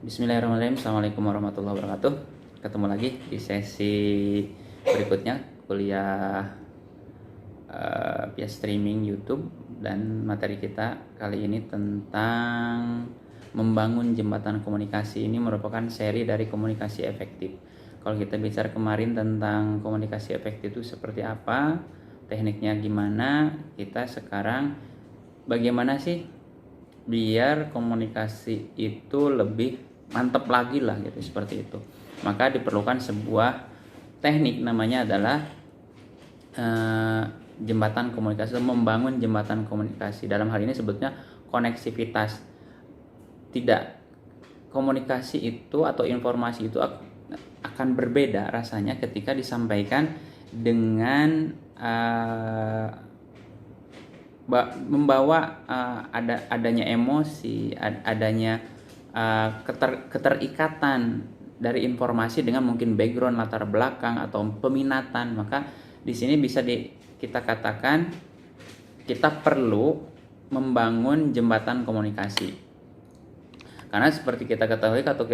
Bismillahirrahmanirrahim. Assalamualaikum warahmatullahi wabarakatuh. Ketemu lagi di sesi berikutnya kuliah via streaming YouTube, dan materi kita kali ini tentang membangun jembatan komunikasi. Ini merupakan seri dari komunikasi efektif. Kalau kita bicara kemarin tentang komunikasi efektif itu seperti apa, tekniknya gimana, kita sekarang bagaimana sih biar komunikasi itu lebih mantap lagi lah gitu, seperti itu. Maka diperlukan sebuah teknik, namanya adalah jembatan komunikasi, membangun jembatan komunikasi. Dalam hal ini sebutnya koneksivitas. Tidak, komunikasi itu atau informasi itu akan berbeda rasanya ketika disampaikan dengan membawa adanya emosi, adanya keterikatan dari informasi dengan mungkin background, latar belakang atau peminatan. Maka di sini bisa kita katakan kita perlu membangun jembatan komunikasi. Karena seperti kita ketahui atau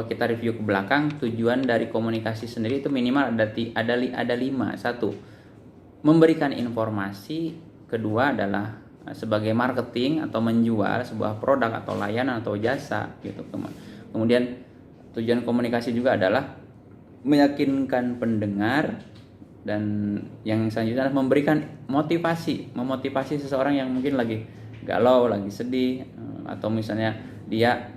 kita review ke belakang, tujuan dari komunikasi sendiri itu minimal ada 5. 1, memberikan informasi. Kedua adalah sebagai marketing atau menjual sebuah produk atau layanan atau jasa gitu. Kemudian tujuan komunikasi juga adalah meyakinkan pendengar, dan yang selanjutnya adalah memberikan memotivasi seseorang yang mungkin lagi galau, lagi sedih, atau misalnya dia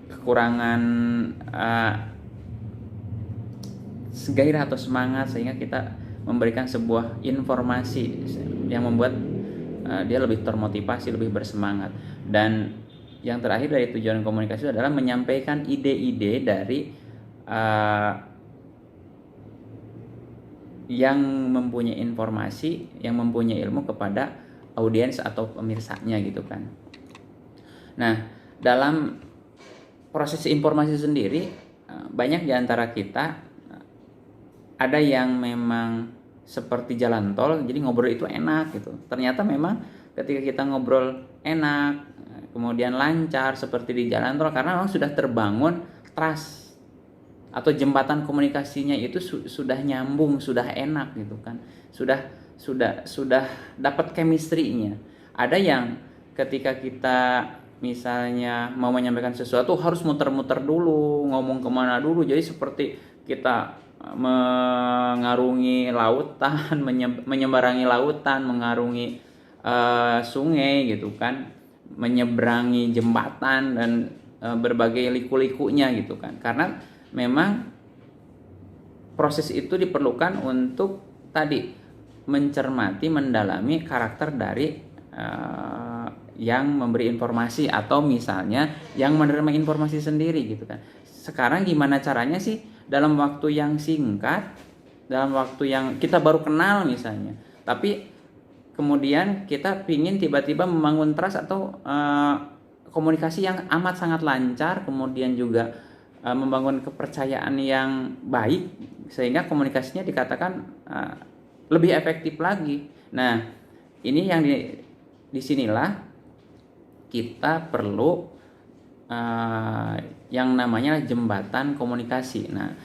kekurangan gairah atau semangat, sehingga kita memberikan sebuah informasi yang membuat dia lebih termotivasi, lebih bersemangat. Dan yang terakhir dari tujuan komunikasi adalah menyampaikan ide-ide dari yang mempunyai informasi, yang mempunyai ilmu kepada audiens atau pemirsanya gitu kan. Nah, dalam proses informasi sendiri, banyak di antara kita ada yang memang seperti jalan tol, jadi ngobrol itu enak gitu. Ternyata memang ketika kita ngobrol enak, kemudian lancar seperti di jalan tol, karena memang sudah terbangun trust atau jembatan komunikasinya itu sudah nyambung, sudah enak gitu kan. Sudah dapat chemistry-nya. Ada yang ketika kita misalnya mau menyampaikan sesuatu harus muter-muter dulu, ngomong kemana dulu, jadi seperti kita mengarungi lautan, menyeberangi lautan, mengarungi sungai gitu kan, menyeberangi jembatan dan berbagai liku-likunya gitu kan. Karena memang proses itu diperlukan untuk tadi mencermati, mendalami karakter dari yang memberi informasi atau misalnya yang menerima informasi sendiri gitu kan. Sekarang gimana caranya sih dalam waktu yang singkat, dalam waktu yang kita baru kenal misalnya, tapi kemudian kita pingin tiba-tiba membangun trust atau komunikasi yang amat sangat lancar, kemudian juga membangun kepercayaan yang baik, sehingga komunikasinya dikatakan lebih efektif lagi. Nah, ini yang disinilah kita perlu yang namanya jembatan komunikasi. Nah,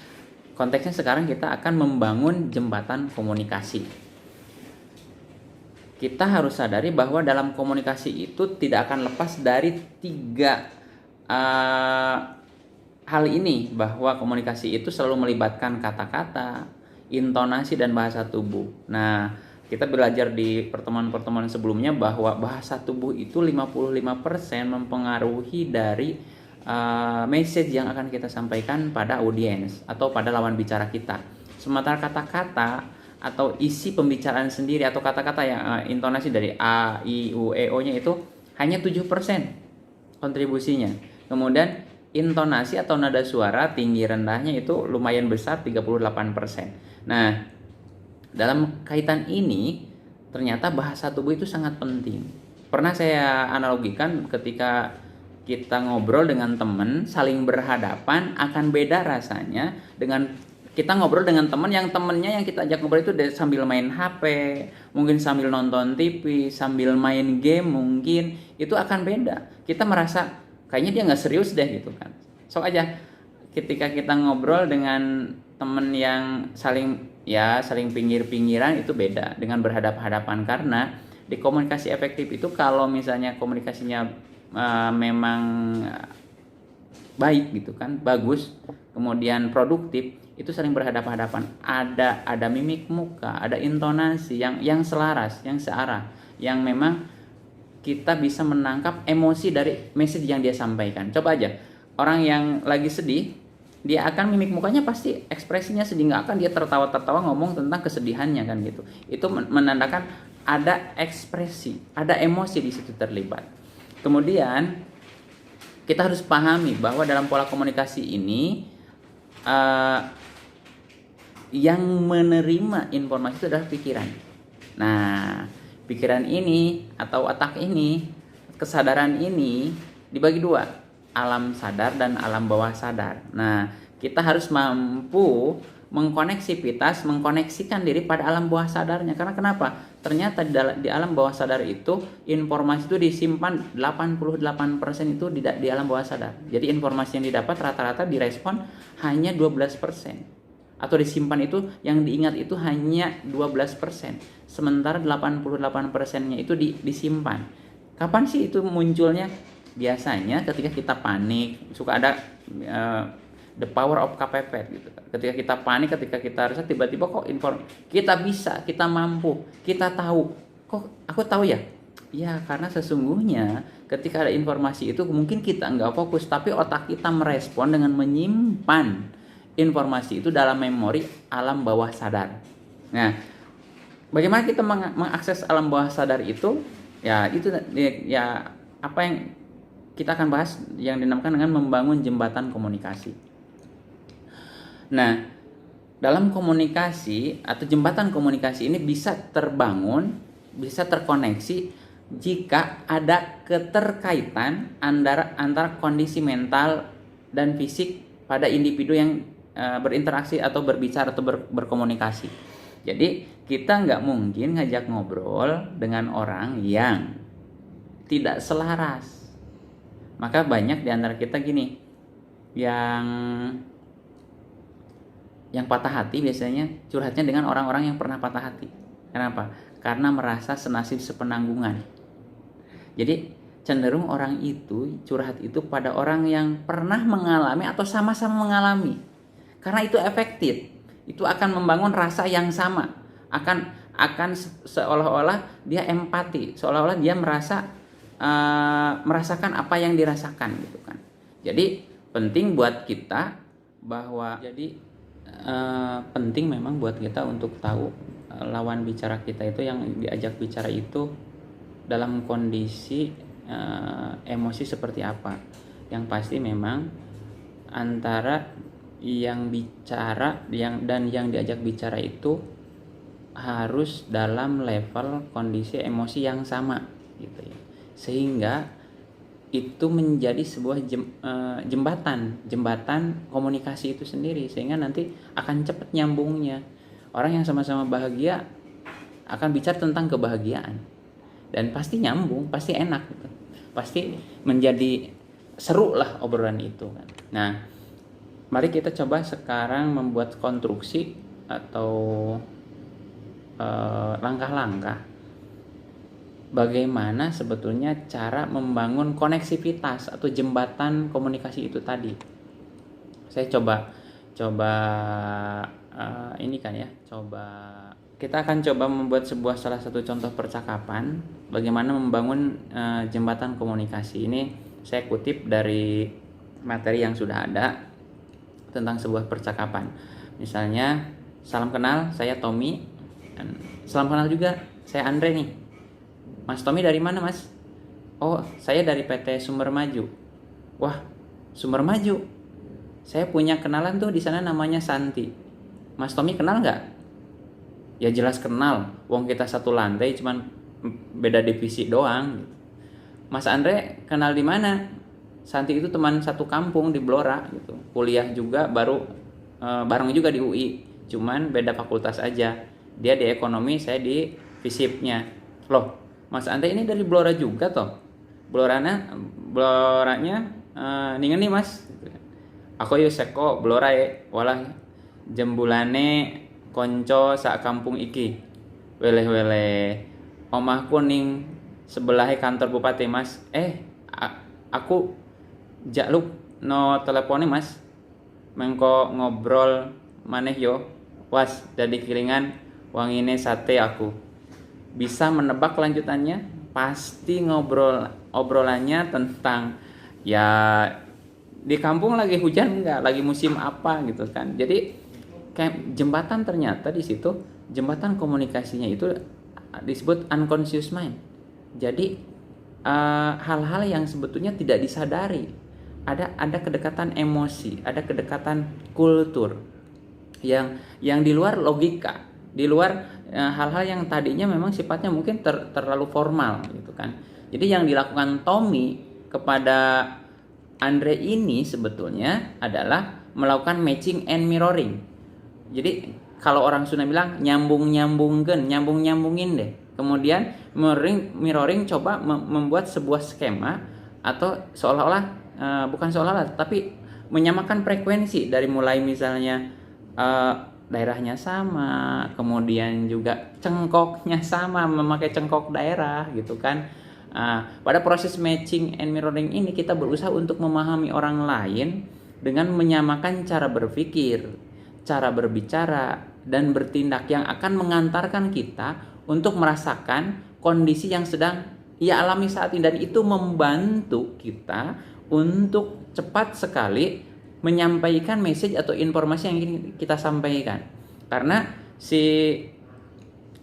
konteksnya sekarang kita akan membangun jembatan komunikasi. Kita harus sadari bahwa dalam komunikasi itu tidak akan lepas dari 3 hal ini, bahwa komunikasi itu selalu melibatkan kata-kata, intonasi, dan bahasa tubuh. Nah, kita belajar di pertemuan-pertemuan sebelumnya bahwa bahasa tubuh itu 55% mempengaruhi dari message yang akan kita sampaikan pada audiens atau pada lawan bicara kita. Sementara kata-kata atau isi pembicaraan sendiri atau kata-kata yang intonasi dari A, I, U, E, O-nya itu hanya 7% kontribusinya. Kemudian intonasi atau nada suara tinggi rendahnya itu lumayan besar, 38%. Nah, dalam kaitan ini ternyata bahasa tubuh itu sangat penting. Pernah saya analogikan ketika kita ngobrol dengan teman, saling berhadapan, akan beda rasanya dengan kita ngobrol dengan teman yang temennya yang kita ajak ngobrol itu sambil main HP, mungkin sambil nonton TV, sambil main game mungkin, itu akan beda. Kita merasa kayaknya dia nggak serius deh gitu kan. Sok aja ketika kita ngobrol dengan temen yang saling pinggir-pinggiran itu beda dengan berhadap-hadapan, karena di komunikasi efektif itu kalau misalnya komunikasinya memang baik gitu kan, bagus, kemudian produktif, itu sering berhadapan-hadapan, ada mimik muka, ada intonasi yang selaras, yang searah, yang memang kita bisa menangkap emosi dari message yang dia sampaikan. Coba aja orang yang lagi sedih, dia akan mimik mukanya pasti ekspresinya sedih, nggak akan dia tertawa-tertawa ngomong tentang kesedihannya kan gitu. Itu menandakan ada ekspresi, ada emosi di situ terlibat. Kemudian kita harus pahami bahwa dalam pola komunikasi ini yang menerima informasi itu adalah pikiran. Nah, pikiran ini atau otak ini, kesadaran ini dibagi dua, alam sadar dan alam bawah sadar. Nah, kita harus mampu mengkoneksikan diri pada alam bawah sadarnya. Karena kenapa? Ternyata di alam bawah sadar itu informasi itu disimpan 88% itu di alam bawah sadar. Jadi informasi yang didapat rata-rata direspon hanya 12%. Atau disimpan itu yang diingat itu hanya 12%. Sementara 88%-nya itu disimpan. Kapan sih itu munculnya? Biasanya ketika kita panik, suka ada the power of kepepet gitu. Ketika kita panik, ketika kita rasa tiba-tiba kok kita bisa, kita mampu, kita tahu. Kok aku tahu ya? Ya karena sesungguhnya ketika ada informasi itu mungkin kita nggak fokus, tapi otak kita merespon dengan menyimpan informasi itu dalam memori alam bawah sadar. Nah, bagaimana kita mengakses alam bawah sadar itu? Ya itu ya apa yang kita akan bahas yang dinamakan dengan membangun jembatan komunikasi. Nah, dalam komunikasi atau jembatan komunikasi ini bisa terbangun, bisa terkoneksi jika ada keterkaitan antara kondisi mental dan fisik pada individu yang berinteraksi atau berbicara atau berkomunikasi. Jadi kita nggak mungkin ngajak ngobrol dengan orang yang tidak selaras. Maka banyak di antara kita gini, yang patah hati biasanya curhatnya dengan orang-orang yang pernah patah hati. Kenapa? Karena merasa senasib sepenanggungan. Jadi cenderung orang itu curhat itu pada orang yang pernah mengalami atau sama-sama mengalami. Karena itu efektif, itu akan membangun rasa yang sama, akan seolah-olah dia empati, seolah-olah dia merasakan apa yang dirasakan gitu kan. Jadi penting buat kita penting memang buat kita untuk tahu lawan bicara kita itu, yang diajak bicara itu dalam kondisi emosi seperti apa. Yang pasti memang antara yang bicara dan yang diajak bicara itu harus dalam level kondisi emosi yang sama gitu ya, sehingga itu menjadi sebuah jembatan komunikasi itu sendiri, sehingga nanti akan cepat nyambungnya. Orang yang sama-sama bahagia akan bicara tentang kebahagiaan dan pasti nyambung, pasti enak gitu. Pasti menjadi seru lah obrolan itu kan. Nah, mari kita coba sekarang membuat konstruksi atau langkah-langkah bagaimana sebetulnya cara membangun koneksivitas atau jembatan komunikasi itu tadi. Saya coba kita akan coba membuat salah satu contoh percakapan bagaimana membangun jembatan komunikasi. Ini saya kutip dari materi yang sudah ada tentang sebuah percakapan. Misalnya, salam kenal, saya Tommy. Salam kenal juga, saya Andre nih. Mas Tommy dari mana, Mas? Oh, saya dari PT Sumber Maju. Wah, Sumber Maju. Saya punya kenalan tuh di sana namanya Santi. Mas Tommy kenal nggak? Ya jelas kenal. Wong kita satu lantai, cuman beda divisi doang. Mas Andre kenal di mana? Santi itu teman satu kampung di Blora gitu. Kuliah juga bareng juga di UI, cuman beda fakultas aja. Dia di ekonomi, saya di FISIP-nya. Loh, Mas Andre ini dari Blora juga toh? Bloranya Ningan nih mas, aku yo seko Blora walah jembulane konco sak kampung iki, weleh omahku ning sebelahe kantor bupati mas. Aku jaluk no telepone mas, mengko ngobrol maneh yo, was jadi kiringan wangine sate aku. Bisa menebak lanjutannya? Pasti obrolannya tentang ya di kampung lagi hujan enggak, lagi musim apa gitu kan. Jadi kayak jembatan, ternyata di situ jembatan komunikasinya itu disebut unconscious mind. Jadi hal-hal yang sebetulnya tidak disadari, ada kedekatan emosi, ada kedekatan kultur yang di luar logika, di luar hal-hal yang tadinya memang sifatnya mungkin terlalu formal gitu kan. Jadi yang dilakukan Tommy kepada Andre ini sebetulnya adalah melakukan matching and mirroring. Jadi kalau orang Sunda bilang nyambungin deh. Kemudian mirroring coba membuat sebuah skema atau seolah-olah bukan seolah-olah tapi menyamakan frekuensi dari mulai misalnya daerahnya sama, kemudian juga cengkoknya sama, memakai cengkok daerah gitu kan. Pada proses matching and mirroring ini kita berusaha untuk memahami orang lain dengan menyamakan cara berpikir, cara berbicara, dan bertindak yang akan mengantarkan kita untuk merasakan kondisi yang sedang ia alami saat ini, dan itu membantu kita untuk cepat sekali menyampaikan message atau informasi yang ingin kita sampaikan. Karena si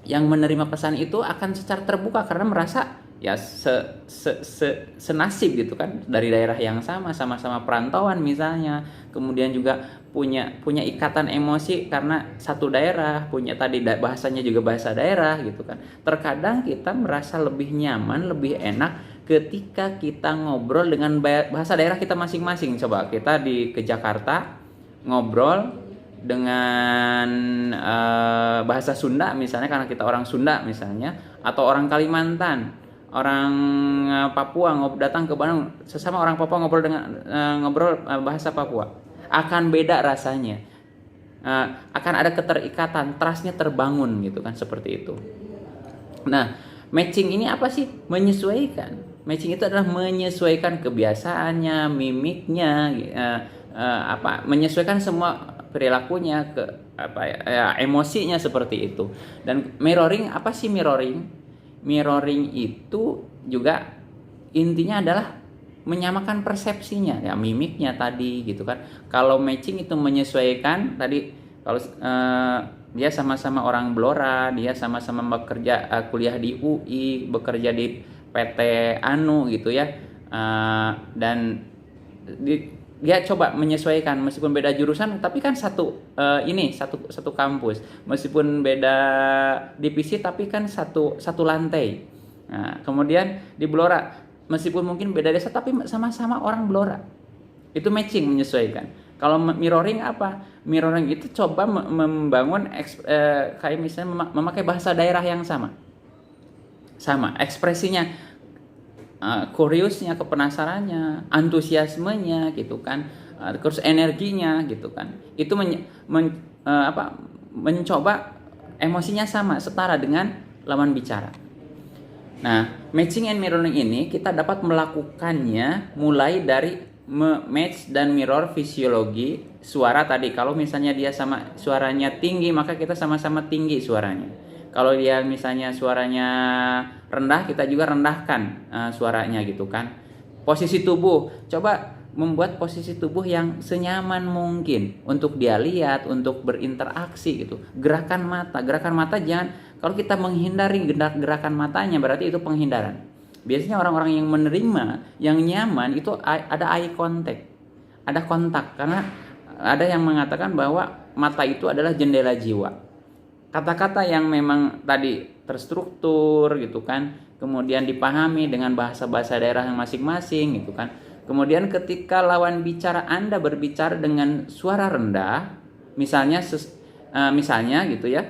yang menerima pesan itu akan secara terbuka karena merasa ya senasib gitu kan, dari daerah yang sama-sama perantauan misalnya, kemudian juga punya ikatan emosi karena satu daerah, punya tadi bahasanya juga bahasa daerah gitu kan. Terkadang kita merasa lebih nyaman, lebih enak ketika kita ngobrol dengan bahasa daerah kita masing-masing. Coba kita ke Jakarta ngobrol dengan bahasa Sunda misalnya karena kita orang Sunda misalnya, atau orang Kalimantan, orang Papua datang ke Bandung, sesama orang Papua ngobrol bahasa Papua, akan beda rasanya. Akan ada keterikatan, trustnya terbangun gitu kan, seperti itu. Nah, matching ini apa sih? Menyesuaikan. Matching itu adalah menyesuaikan kebiasaannya, mimiknya, menyesuaikan semua perilakunya ke emosinya, seperti itu. Dan mirroring, apa sih mirroring? Mirroring itu juga intinya adalah menyamakan persepsinya, ya mimiknya tadi gitu kan. Kalau matching itu menyesuaikan tadi, kalau dia sama-sama orang Blora, dia sama-sama bekerja kuliah di UI, bekerja di PT Anu gitu ya, dan dia coba menyesuaikan meskipun beda jurusan, tapi kan satu kampus, meskipun beda divisi tapi kan satu lantai. Nah, kemudian di Blora meskipun mungkin beda desa tapi sama-sama orang Blora, itu matching, menyesuaikan. Kalau mirroring apa? Mirroring itu coba membangun kayak misalnya memakai bahasa daerah yang sama ekspresinya, kuriusnya, kepenasarannya, antusiasmenya gitu kan, terus energinya gitu kan. Itu mencoba emosinya sama, setara dengan lawan bicara. Nah, matching and mirroring ini kita dapat melakukannya mulai dari match dan mirror fisiologi suara tadi. Kalau misalnya dia sama suaranya tinggi, maka kita sama-sama tinggi suaranya. Kalau dia misalnya suaranya rendah, kita juga rendahkan suaranya gitu kan. Posisi tubuh, coba membuat posisi tubuh yang senyaman mungkin untuk dia lihat, untuk berinteraksi gitu. Gerakan mata jangan, kalau kita menghindari gerakan matanya berarti itu penghindaran. Biasanya orang-orang yang menerima, yang nyaman itu ada eye contact, ada kontak, karena ada yang mengatakan bahwa mata itu adalah jendela jiwa. Kata-kata yang memang tadi terstruktur gitu kan, kemudian dipahami dengan bahasa-bahasa daerah yang masing-masing gitu kan. Kemudian ketika lawan bicara Anda berbicara dengan suara rendah, misalnya gitu ya,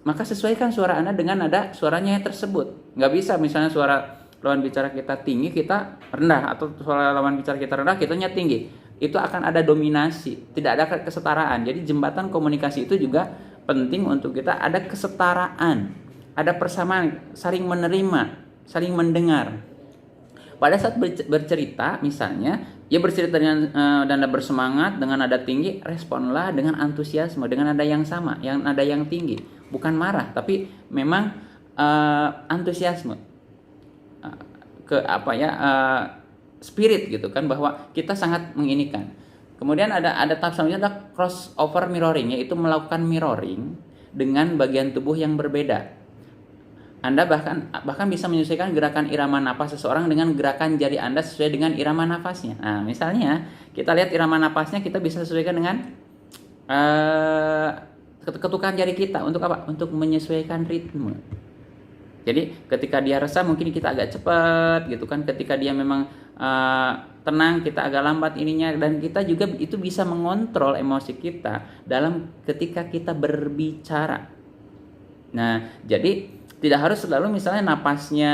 maka sesuaikan suara Anda dengan nada suaranya tersebut. Nggak bisa misalnya suara lawan bicara kita tinggi, kita rendah, atau suara lawan bicara kita rendah, kitanya tinggi, itu akan ada dominasi, tidak ada kesetaraan. Jadi jembatan komunikasi itu juga penting untuk kita ada kesetaraan, ada persamaan, saling menerima, saling mendengar. Pada saat bercerita misalnya, ya bercerita dengan nada bersemangat, dengan nada tinggi, responlah dengan antusiasme, dengan nada yang sama, yang nada yang tinggi, bukan marah, tapi memang antusiasme, spirit gitu kan, bahwa kita sangat menginikan. Kemudian ada tahap selanjutnya adalah crossover mirroring, yaitu melakukan mirroring dengan bagian tubuh yang berbeda. Anda bahkan bisa menyesuaikan gerakan irama napas seseorang dengan gerakan jari Anda sesuai dengan irama nafasnya. Nah, misalnya kita lihat irama napasnya, kita bisa sesuaikan dengan ketukan jari kita. Untuk apa? Untuk menyesuaikan ritme. Jadi ketika dia resah mungkin kita agak cepat gitu kan. Ketika dia memang tenang, kita agak lambat ininya. Dan kita juga itu bisa mengontrol emosi kita dalam ketika kita berbicara. Nah, jadi tidak harus selalu misalnya napasnya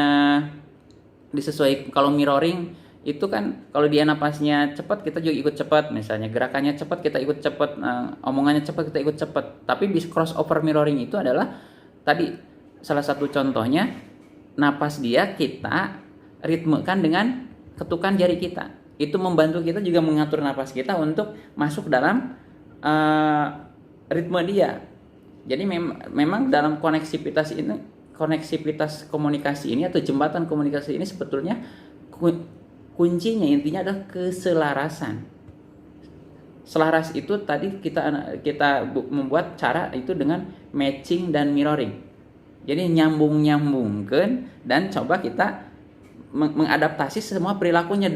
disesuaikan. Kalau mirroring itu kan, kalau dia napasnya cepat, kita juga ikut cepat. Misalnya gerakannya cepat, kita ikut cepat, omongannya cepat, kita ikut cepat. Tapi bis crossover mirroring itu adalah tadi salah satu contohnya, napas dia kita ritmekan dengan ketukan jari kita. Itu membantu kita juga mengatur napas kita untuk masuk dalam ritme dia. Jadi memang dalam koneksivitas komunikasi ini atau jembatan komunikasi ini sebetulnya kuncinya, intinya adalah keselarasan. Selaras itu tadi kita membuat cara itu dengan matching dan mirroring. Jadi nyambungkan dan coba kita mengadaptasi semua perilakunya,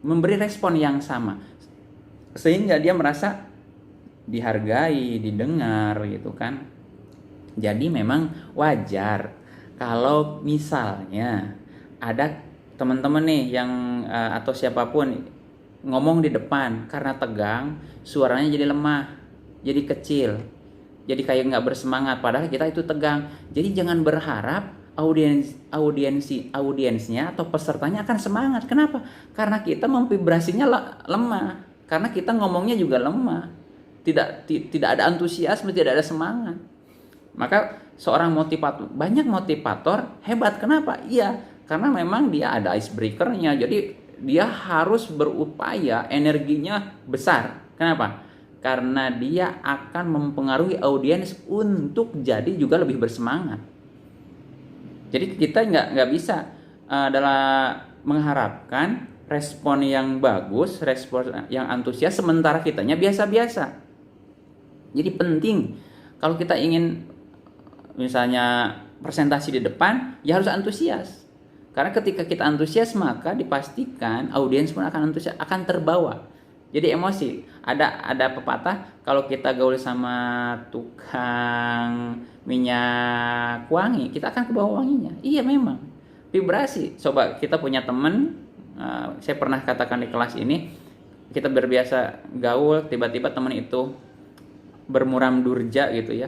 memberi respon yang sama sehingga dia merasa dihargai, didengar gitu kan. Jadi memang wajar kalau misalnya ada teman-teman nih yang atau siapapun ngomong di depan karena tegang, suaranya jadi lemah, jadi kecil, jadi kayak nggak bersemangat, padahal kita itu tegang. Jadi jangan berharap audiensnya atau pesertanya akan semangat. Kenapa? Karena kita memvibrasinya lemah, karena kita ngomongnya juga lemah, tidak ada antusiasme, tidak ada semangat. Maka seorang banyak motivator hebat. Kenapa? Iya, karena memang dia ada icebreaker-nya. Jadi dia harus berupaya, energinya besar. Kenapa? Karena dia akan mempengaruhi audiens untuk jadi juga lebih bersemangat. Jadi kita nggak bisa adalah mengharapkan respon yang bagus, respon yang antusias, sementara kitanya biasa-biasa. Jadi penting kalau kita ingin misalnya presentasi di depan, ya harus antusias. Karena ketika kita antusias, maka dipastikan audiens pun akan antusias, akan terbawa. Jadi emosi. Ada pepatah, kalau kita gaul sama tukang minyak wangi, kita akan kebawa wanginya. Iya memang. Vibrasi. Coba kita punya teman, saya pernah katakan di kelas ini, kita berbiasa gaul, tiba-tiba teman itu bermuram durja gitu ya,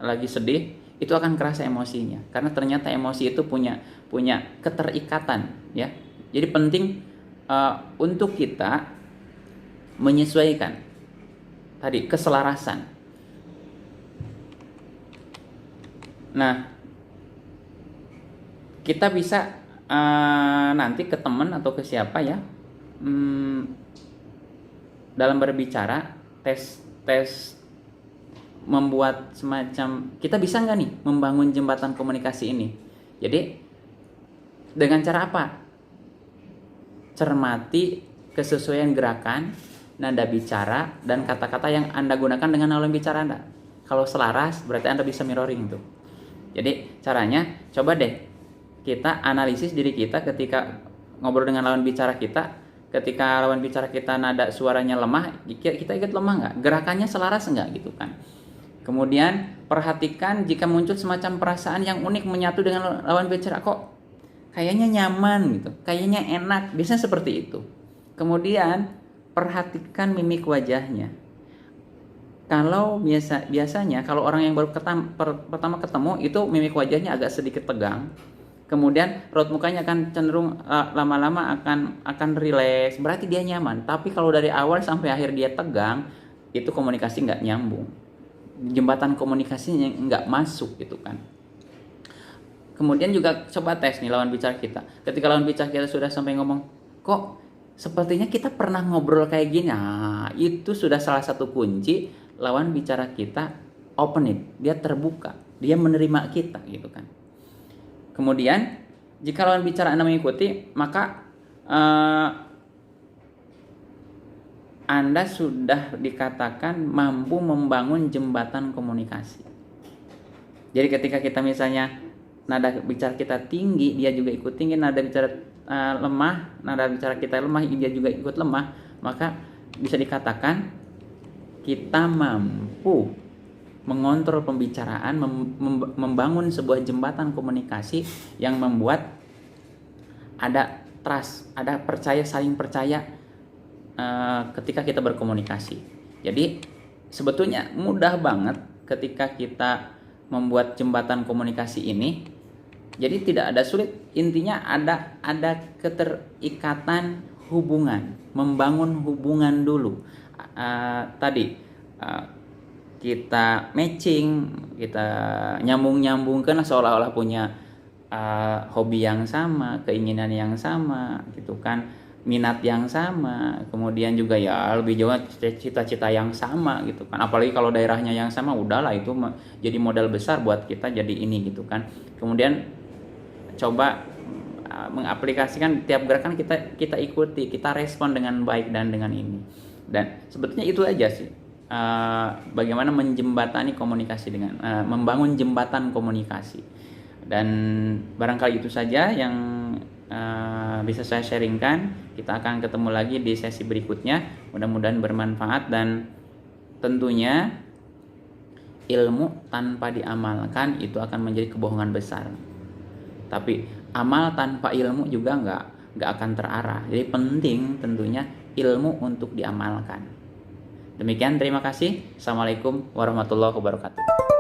lagi sedih, itu akan kerasa emosinya karena ternyata emosi itu punya keterikatan ya. Jadi penting untuk kita menyesuaikan tadi keselarasan. Nah, kita bisa nanti ke teman atau ke siapa ya, dalam berbicara tes membuat semacam, kita bisa nggak nih membangun jembatan komunikasi ini. Jadi dengan cara apa? Cermati kesesuaian gerakan, nada bicara, dan kata-kata yang Anda gunakan dengan lawan bicara Anda. Kalau selaras berarti Anda bisa mirroring tuh. Jadi caranya coba deh kita analisis diri kita ketika ngobrol dengan lawan bicara kita. Ketika lawan bicara kita nada suaranya lemah, kita ikut lemah nggak? Gerakannya selaras nggak gitu kan? Kemudian perhatikan jika muncul semacam perasaan yang unik menyatu dengan lawan bicara, kok kayaknya nyaman gitu, kayaknya enak, biasanya seperti itu. Kemudian perhatikan mimik wajahnya. Kalau biasanya kalau orang yang baru pertama ketemu itu mimik wajahnya agak sedikit tegang. kemudian raut mukanya akan cenderung lama-lama akan rileks, berarti dia nyaman. Tapi kalau dari awal sampai akhir dia tegang, itu komunikasi nggak nyambung, jembatan komunikasinya nggak masuk gitu kan. Kemudian juga coba tes nih lawan bicara kita. Ketika lawan bicara kita sudah sampai ngomong, kok sepertinya kita pernah ngobrol kayak gini, nah itu sudah salah satu kunci lawan bicara kita open it, dia terbuka, dia menerima kita gitu kan. Kemudian jika lawan bicara Anda mengikuti, maka Anda sudah dikatakan mampu membangun jembatan komunikasi. Jadi ketika kita misalnya nada bicara kita tinggi, dia juga ikut tinggi, nada bicara lemah, nada bicara kita lemah, dia juga ikut lemah, maka bisa dikatakan kita mampu mengontrol pembicaraan, membangun sebuah jembatan komunikasi yang membuat ada trust, ada percaya, saling percaya ketika kita berkomunikasi. Jadi sebetulnya mudah banget ketika kita membuat jembatan komunikasi ini. Jadi tidak ada sulit, intinya ada keterikatan hubungan, membangun hubungan dulu. Kita matching, kita nyambung-nyambungkan seolah-olah punya hobi yang sama, keinginan yang sama gitu kan, minat yang sama, kemudian juga ya lebih jauh cita-cita yang sama gitu kan. Apalagi kalau daerahnya yang sama, udahlah itu jadi modal besar buat kita jadi ini gitu kan. Kemudian coba mengaplikasikan tiap gerakan kita ikuti, kita respon dengan baik dan dengan ini. Dan sebetulnya itu aja sih, bagaimana menjembatani komunikasi dengan membangun jembatan komunikasi. Dan barangkali itu saja yang bisa saya sharingkan. Kita akan ketemu lagi di sesi berikutnya, mudah-mudahan bermanfaat. Dan tentunya ilmu tanpa diamalkan itu akan menjadi kebohongan besar. Tapi amal tanpa ilmu juga nggak akan terarah. Jadi penting tentunya ilmu untuk diamalkan. Demikian, terima kasih. Assalamualaikum warahmatullahi wabarakatuh.